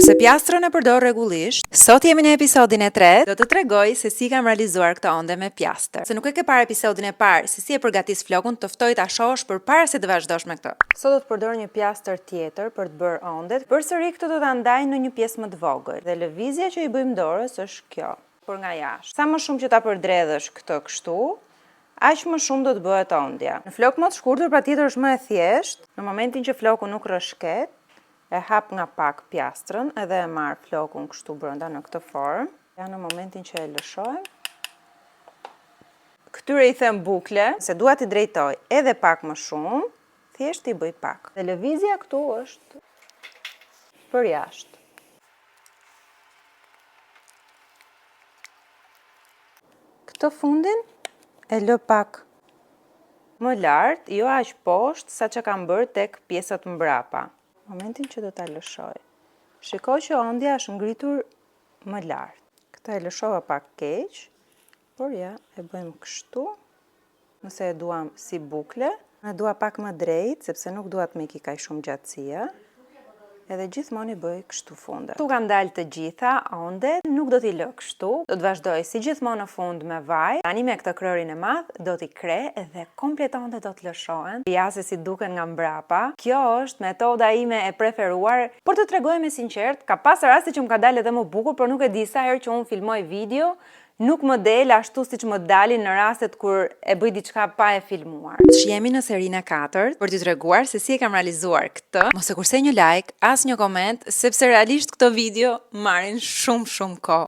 Nëse pjastrën e përdor rregullisht, sot jemi në episodin e 3, do të tregoj se si kam realizuar këtë onde me pjastër. Se nuk e ke parë episodin e parë, se si e përgatis flokun, të ftoj ta shohësh përpara se të vazhdosh me këtë. Sot do të përdor një pjastër tjetër për të bërë ondet. Përsëri këtë do ta ndaj në një pjesë më të vogël. Dhe lëvizja që i bëjmë dorës është kjo, por nga jashtë. Sa më shumë që ta përdredhësh këtë kështu, aq më shumë do të bëhet ondja. Në flok më të shkurtër patjetër është më e thjeshtë. Në momentin që floku nuk rrëshket, e hap nga pak pjastrën edhe e marr flokun kështu brenda në këtë formë. Ja në momentin që e lëshojmë, këtyre i them bukle, se dua t'i drejtoj edhe pak më shumë, thjesht i bëj pak. Dhe lëvizja këtu është për jashtë. Këtë fundin e lë pak më lart, jo aq poshtë sa që kam bërë tek pjesët mbrapa. Momentin që do ta lëshoj. Shikoj që ondja është ngritur më lart. Këtë e lëshova pak keq, por ja, e bëjmë kështu. Nëse e duam si bukle, e dua pak më drejt, sepse nuk dua të meki kaq shumë gjatësia. Edhe gjithmonë i bëj kështu fundet. Tu kanë dalë të gjitha ondet, nuk do t'i lë kështu. Do të vazhdoj si gjithmonë në fund me vaj. Tani me këtë krërin e madh do t'i kre dhe komplet ondet do të lëshohen. Ja se si duken nga mbrapa. Kjo është metoda ime e preferuar, por të tregoj me sinqert, ka pas raste që më ka dalë edhe më bukur, por nuk e di sa herë që unë filmoj video, nuk më del ashtu siç më dalin në rastet kur e bëj diçka pa e filmuar. Jemi në serinë e 4 për t'ju treguar se si e kam realizuar këtë. Mos e kursej një like, as një koment, sepse realisht këto video marrin shumë kohë.